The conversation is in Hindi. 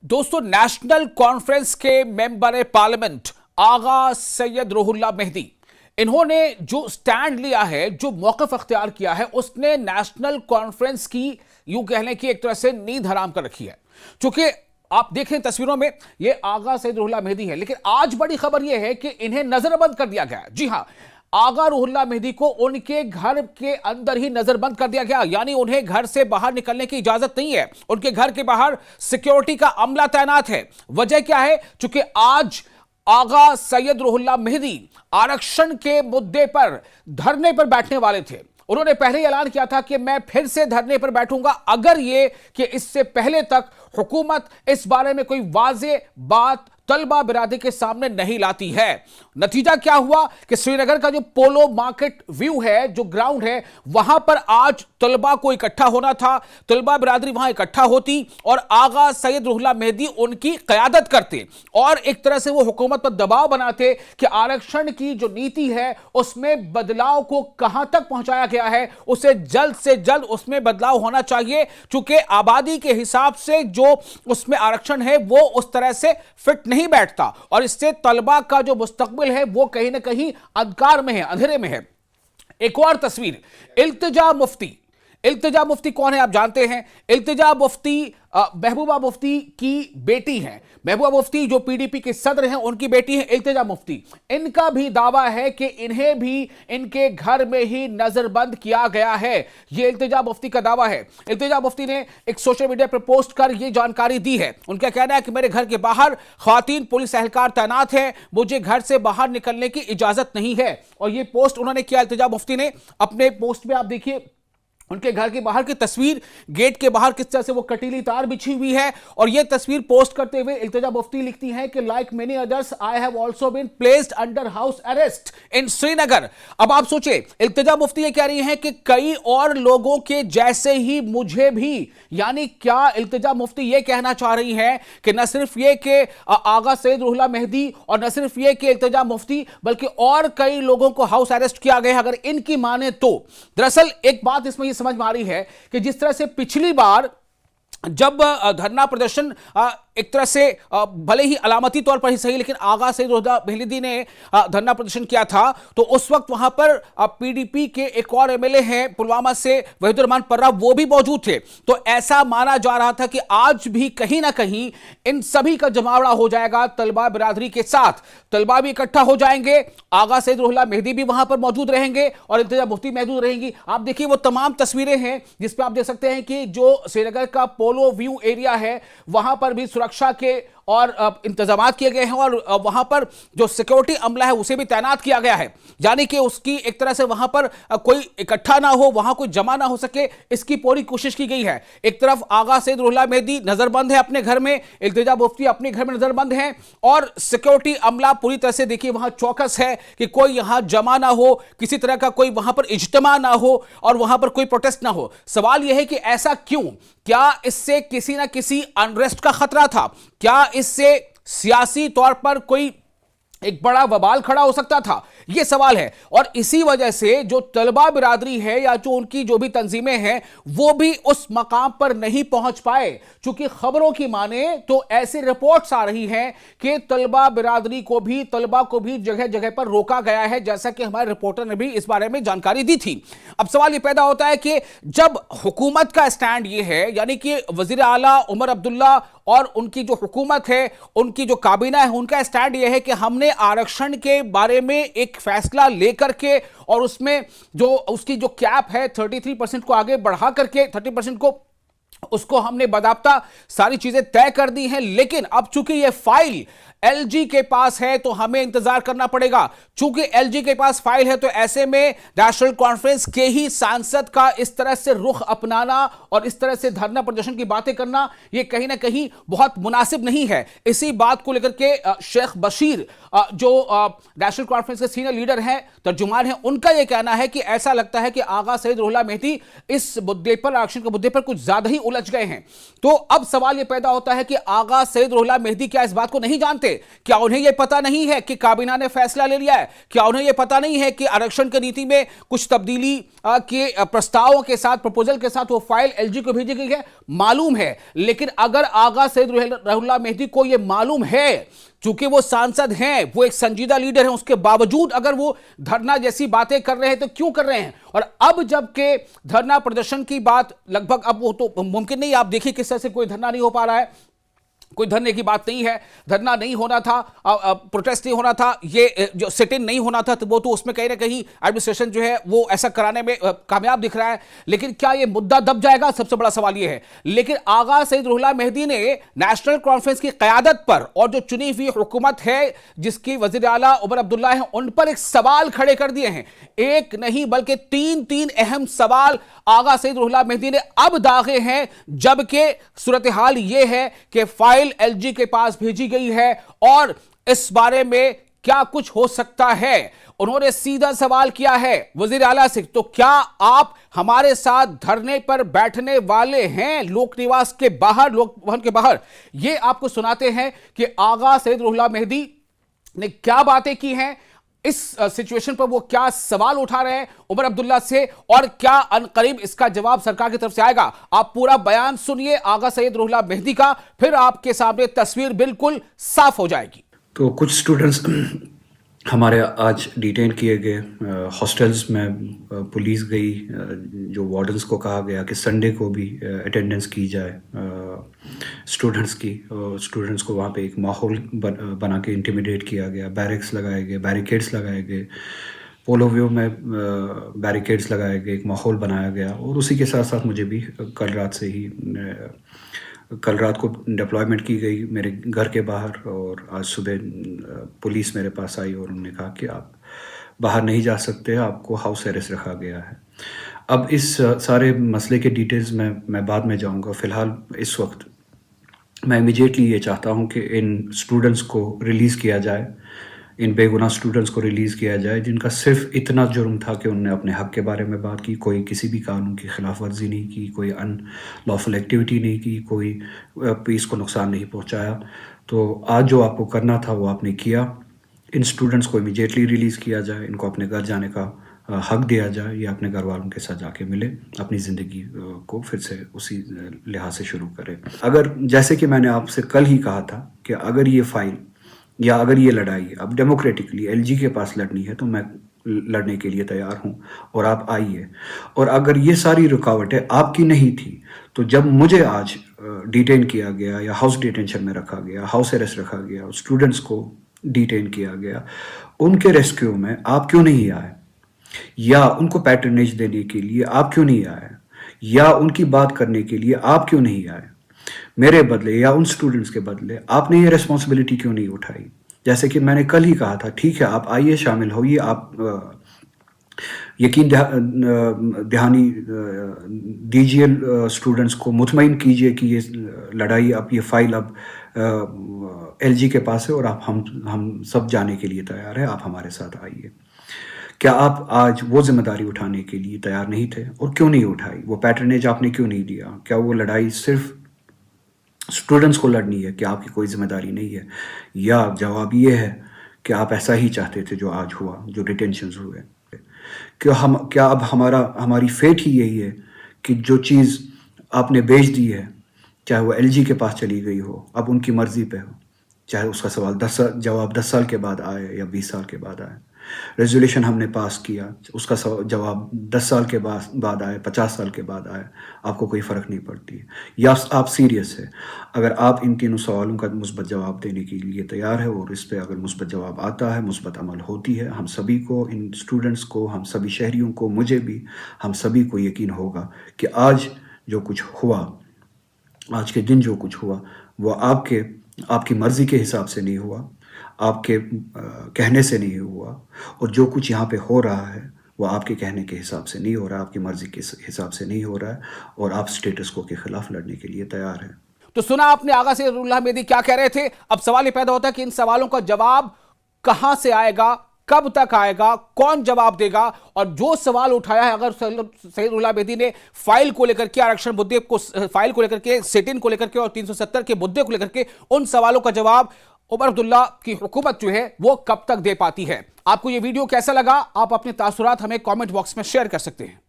दोस्तों, नेशनल कॉन्फ्रेंस के मेंबर पार्लियामेंट आगा सैयद रुहुल्लाह मेहदी, इन्होंने जो स्टैंड लिया है, जो मौक़िफ़ अख्तियार किया है, उसने नेशनल कॉन्फ्रेंस की यूं कह लें कि एक तरह से नींद हराम कर रखी है। क्योंकि आप देखें तस्वीरों में ये आगा सैयद रुहुल्लाह मेहदी है, लेकिन आज बड़ी खबर यह है कि इन्हें नजरबंद कर दिया गया। जी हां, आगा रुहुल्लाह मेहदी को उनके घर के अंदर ही नजरबंद कर दिया गया, यानी उन्हें घर से बाहर निकलने की इजाजत नहीं है। उनके घर के बाहर सिक्योरिटी का अमला तैनात है। वजह क्या है? चूंकि आज आगा सैयद रुहुल्लाह मेहदी आरक्षण के मुद्दे पर धरने पर बैठने वाले थे। उन्होंने पहले ही ऐलान किया था कि मैं फिर से धरने पर बैठूंगा अगर ये कि इससे पहले तक हुकूमत इस बारे में कोई वाज़ेह बात तलबा बिरादरी के सामने नहीं लाती है। नतीजा क्या हुआ कि श्रीनगर का जो पोलो मार्केट व्यू है, जो ग्राउंड है, वहां पर आज तलबा को इकट्ठा होना था, तलबा बिरादरी वहां इकट्ठा होती और आगा सैयद रुहुल्लाह मेहदी उनकी क़यादत करते और एक तरह से वो हुकूमत पर दबाव बनाते कि आरक्षण की जो नीति है उसमें बदलाव को कहां तक पहुंचाया गया है, उसे जल्द से जल्द उसमें बदलाव होना चाहिए। चूंकि आबादी के हिसाब से जो उसमें आरक्षण है वो उस तरह से फिट नहीं बैठता और इससे तलबा का जो मुस्तकबिल है वो कहीं ना कहीं अंधकार में है, अंधेरे में है। एक और तस्वीर, इल्तिजा मुफ्ती। इल्तिजा मुफ्ती कौन है आप जानते हैं? इल्तिजा मुफ्ती महबूबा मुफ्ती की बेटी हैं। महबूबा मुफ्ती जो पीडीपी के सदर हैं, उनकी बेटी है इल्तिजा मुफ्ती। इनका भी दावा है कि इन्हें भी इनके घर में ही नजरबंद किया गया है। यह इल्तिजा मुफ्ती का दावा है। इल्तिजा मुफ्ती ने एक सोशल मीडिया पर पोस्ट कर यह जानकारी दी है। उनका कहना है कि मेरे घर के बाहर ख्वातीन पुलिस एहलकार तैनात है, मुझे घर से बाहर निकलने की इजाजत नहीं है। और यह पोस्ट उन्होंने किया इल्तिजा मुफ्ती ने। अपने पोस्ट में आप देखिए उनके घर के बाहर की तस्वीर, गेट के बाहर किस तरह से वो कटीली तार बिछी हुई है। और ये तस्वीर पोस्ट करते हुए इल्तिजा मुफ्ती लिखती हैं कि like many others I have also been placed under house arrest in Srinagar. अब आप सोचिए, इल्तिजा मुफ्ती ये कह रही हैं कि कई और लोगों के जैसे ही मुझे भी, यानी क्या इल्तिजा मुफ्ती ये कहना चाह रही हैं कि न सिर्फ ये कि आगा सैयद रुहुल्लाह मेहदी और न सिर्फ ये कि इल्तिजा मुफ्ती, बल्कि और कई लोगों को हाउस अरेस्ट किया गया अगर इनकी माने तो। दरअसल एक बात इसमें समझ में आ रही है कि जिस तरह से पिछली बार जब धरना प्रदर्शन एक तरह से भले ही अलामती तौर पर ही सही, लेकिन आगा सैयद रुहुल्लाह मेहदी ने धरना प्रदर्शन किया था, तो उस वक्त वहां पर पीडीपी के एक और एमएलए हैं पुलवामा से वहीदुर रहमान पर्रा, वो भी मौजूद थे। तो ऐसा माना जा रहा था कि आज भी कहीं ना कहीं इन सभी का जमावड़ा हो जाएगा तलबा बिरादरी के साथ। तलबा भी इकट्ठा हो जाएंगे, आगा सैयद रुहुल्लाह मेहदी भी वहां पर मौजूद रहेंगे और इल्तिजा मुफ्ती मौजूद रहेंगी। आप देखिए वो तमाम तस्वीरें हैं जिसपे आप देख सकते हैं कि जो श्रीनगर का पोलो व्यू एरिया है वहां पर भी सुरक्षा के और इंतजाम किए गए हैं और वहां पर जो सिक्योरिटी अमला है उसे भी तैनात किया गया है, यानी कि उसकी एक तरह से वहां पर कोई इकट्ठा ना हो, वहां कोई जमा ना हो सके, इसकी पूरी कोशिश की गई है। एक तरफ आगा सैयद रुहुल्लाह मेहदी नजरबंद है अपने घर में, इल्तिजा मुफ्ती अपने घर में नजरबंद है और सिक्योरिटी अमला पूरी तरह से देखिए वहां चौकस है कि कोई यहां जमा ना हो, किसी तरह का कोई वहां पर इज्तिमा ना हो और वहां पर कोई प्रोटेस्ट ना हो। सवाल यह है कि ऐसा क्यों? क्या इससे किसी ना किसी अनरेस्ट का खतरा था? क्या इससे सियासी तौर पर कोई एक बड़ा वबाल खड़ा हो सकता था? यह सवाल है। और इसी वजह से जो तलबा बिरादरी है या जो उनकी जो भी तंजीमें हैं वो भी उस मकाम पर नहीं पहुंच पाए। चूंकि खबरों की माने तो ऐसी रिपोर्ट्स आ रही हैं कि तलबा बिरादरी को भी, तलबा को भी जगह जगह पर रोका गया है, जैसा कि हमारे रिपोर्टर ने भी इस बारे में जानकारी दी थी। अब सवाल यह पैदा होता है कि जब हुकूमत का स्टैंड यह है, यानी कि वजीर आला उमर अब्दुल्ला और उनकी जो हुकूमत है, उनकी जो काबीना है, उनका स्टैंड यह है कि हमने आरक्षण के बारे में एक फैसला लेकर के और उसमें जो उसकी जो कैप है 33% को आगे बढ़ा करके 30% को उसको हमने बाकायदा सारी चीजें तय कर दी हैं। लेकिन अब चूंकि यह फाइल एलजी के पास है तो हमें इंतजार करना पड़ेगा। चूंकि एलजी के पास फाइल है तो ऐसे में नेशनल कॉन्फ्रेंस के ही सांसद का इस तरह से रुख अपनाना और इस तरह से धरना प्रदर्शन की बातें करना यह कहीं ना कहीं बहुत मुनासिब नहीं है। इसी बात को लेकर के शेख बशीर जो नेशनल कॉन्फ्रेंस के सीनियर लीडर हैं, तर्जुमान हैं, उनका यह कहना है कि ऐसा लगता है कि आगा सैयद रुहुल्लाह मेहदी इस मुद्दे पर, आरक्षण के मुद्दे पर कुछ ज्यादा ही उलझ गए हैं। तो अब सवाल यह पैदा होता है कि आगा सैयद रुहुल्लाह मेहदी क्या इस बात को नहीं जानते क्या उन्हें यह पता नहीं है कि काबीना ने फैसला ले लिया है? क्या उन्हें यह पता नहीं है कि आरक्षण की नीति में कुछ तब्दीली के प्रस्तावों के साथ, प्रपोजल के साथ वो फाइल एलजी को भेजी गई है? मालूम है। लेकिन अगर आगा सैयद रुहुल्लाह मेहदी को यह मालूम है, चूंकि वो सांसद हैं, वो एक संजीदा लीडर हैं, उसके बावजूद अगर वो धरना जैसी बातें कर रहे हैं तो क्यों कर रहे हैं? और अब जबकि धरना प्रदर्शन की बात लगभग अब वो तो मुमकिन नहीं, आप देखिए किस तरह से कोई धरना नहीं हो पा रहा है, कोई धरने की बात नहीं है, धरना नहीं होना था, प्रोटेस्ट नहीं होना था, ये जो सिट इन नहीं होना था, तो वो तो उसमें कहीं ना कहीं एडमिनिस्ट्रेशन जो है वो ऐसा कराने में कामयाब दिख रहा है। लेकिन क्या ये मुद्दा दब जाएगा? सबसे बड़ा सवाल ये है। लेकिन आगा सैयद रुहुल्लाह मेहदी ने नेशनल कॉन्फ्रेंस की क़यादत पर और जो चुनी हुई हुकूमत है जिसकी वज़ीर आला उमर अब्दुल्ला है, उन पर एक सवाल खड़े कर दिए हैं। एक नहीं बल्कि तीन अहम सवाल आगा सैयद रुहुल्लाह मेहदी ने अब दागे हैं, जबकि सूरत हाल यह है कि फाइल एलजी के पास भेजी गई है और इस बारे में क्या कुछ हो सकता है। उन्होंने सीधा सवाल किया है वजीर आला से, तो क्या आप हमारे साथ धरने पर बैठने वाले हैं लोक निवास के बाहर, लोक भवन के बाहर? ये आपको सुनाते हैं कि आगा सैयद रुहुल्लाह मेहदी ने क्या बातें की हैं, इस सिचुएशन पर वो क्या सवाल उठा रहे हैं उमर अब्दुल्ला से, और क्या अनकरीब इसका जवाब सरकार की तरफ से आएगा। आप पूरा बयान सुनिए आगा सैयद रुहुल्लाह मेहदी का, फिर आपके सामने तस्वीर बिल्कुल साफ हो जाएगी। तो कुछ स्टूडेंट्स हमारे आज डिटेन किए गए, हॉस्टल्स में पुलिस गई, जो वार्डन्स को कहा गया कि संडे को भी अटेंडेंस की जाए स्टूडेंट्स की, स्टूडेंट्स को वहाँ पे एक माहौल बना के इंटिमिडेट किया गया, बैरिक्स लगाए गए, बैरिकेड्स लगाए गए, पोलो व्यू में बैरिकेड्स लगाए गए, एक माहौल बनाया गया। और उसी के साथ साथ मुझे भी कल रात को डिप्लॉयमेंट की गई मेरे घर के बाहर, और आज सुबह पुलिस मेरे पास आई और उन्होंने कहा कि आप बाहर नहीं जा सकते, आपको हाउस अरेस्ट रखा गया है। अब इस सारे मसले के डिटेल्स में मैं बाद में जाऊंगा। फ़िलहाल इस वक्त मैं इमीडिएटली ये चाहता हूं कि इन स्टूडेंट्स को रिलीज़ किया जाए, इन बेगुनाह स्टूडेंट्स को रिलीज़ किया जाए जिनका सिर्फ इतना जुर्म था कि उन्होंने अपने हक़ के बारे में बात की, कोई किसी भी कानून की खिलाफ वर्जी नहीं की, कोई अनलॉफुल एक्टिविटी नहीं की, कोई पीस को नुकसान नहीं पहुंचाया। तो आज जो आपको करना था वो आपने किया। इन स्टूडेंट्स को इमीडिएटली रिलीज़ किया जाए, इनको अपने घर जाने का हक़ दिया जाए, या अपने घर वालों के साथ जाके मिले, अपनी ज़िंदगी को फिर से उसी लिहाज से शुरू करें। अगर जैसे कि मैंने आपसे कल ही कहा था कि अगर ये फ़ाइल या अगर ये लड़ाई अब डेमोक्रेटिकली एलजी के पास लड़नी है तो मैं लड़ने के लिए तैयार हूँ, और आप आइए। और अगर ये सारी रुकावटें आपकी नहीं थी तो जब मुझे आज डिटेन किया गया या हाउस डिटेंशन में रखा गया, हाउस अरेस्ट रखा गया, स्टूडेंट्स को डिटेन किया गया, उनके रेस्क्यू में आप क्यों नहीं आए, या उनको पैटर्नेज देने के लिए आप क्यों नहीं आए, या उनकी बात करने के लिए आप क्यों नहीं आए मेरे बदले या उन स्टूडेंट्स के बदले? आपने ये रिस्पॉन्सिबिलिटी क्यों नहीं उठाई? जैसे कि मैंने कल ही कहा था, ठीक है आप आइए, शामिल होइए, आप यकीन दहानी दीजिए स्टूडेंट्स को, मुतमईन कीजिए कि ये लड़ाई अब, ये फाइल अब एलजी के पास है और आप हम सब जाने के लिए तैयार है, आप हमारे साथ आइए। क्या आप आज वो जिम्मेदारी उठाने के लिए तैयार नहीं थे, और क्यों नहीं उठाई? वो पैटर्नेज आपने क्यों नहीं दिया? क्या वो लड़ाई सिर्फ स्टूडेंट्स को लड़नी है कि आपकी कोई जिम्मेदारी नहीं है, या जवाब ये है कि आप ऐसा ही चाहते थे जो आज हुआ, जो डिटेंशंस हुए? क्या अब हमारी फेट ही यही है कि जो चीज़ आपने बेच दी है, चाहे वो एलजी के पास चली गई हो, अब उनकी मर्जी पे हो, चाहे उसका जवाब 10 साल के बाद आए या 20 साल के बाद आए। रेजोल्यूशन हमने पास किया, उसका जवाब 10 साल के बाद आए, 50 साल के बाद आए, आपको कोई फ़र्क नहीं पड़ती है, या आप सीरियस है? अगर आप इन तीनों सवालों का मुस्बत जवाब देने के लिए तैयार है, और इस पर अगर मुस्बत जवाब आता है, मुस्बत अमल होती है, हम सभी को, इन स्टूडेंट्स को, हम सभी शहरियों को, मुझे भी, हम सभी को यकीन होगा कि आज जो कुछ हुआ, आज के दिन जो कुछ हुआ, वो आपकी मर्ज़ी के हिसाब से नहीं हुआ, आपके कहने से नहीं हुआ, और जो कुछ यहाँ पे हो रहा है वो आपके कहने के हिसाब से नहीं हो रहा, आपकी मर्जी के हिसाब से नहीं हो रहा है, और आप स्टेटस को के खिलाफ लड़ने के लिए तैयार हैं। तो सुना आपने आगा सैयद रुहुल्लाह मेहदी क्या कह रहे थे। अब सवाल ये पैदा होता है कि इन सवालों का जवाब कहां से आएगा, कब तक आएगा, कौन जवाब देगा? और जो सवाल उठाया है, अगर सैयद रुहुल्लाह मेहदी ने फाइल को लेकर के, आरक्षण मुद्दे को, फाइल को लेकर के, सिट इन को लेकर के और 370 के मुद्दे को लेकर के, उन सवालों का जवाब उमर अब्दुल्ला की हुकूमत जो है वो कब तक दे पाती है। आपको ये वीडियो कैसा लगा, आप अपने तासुरात हमें कमेंट बॉक्स में शेयर कर सकते हैं।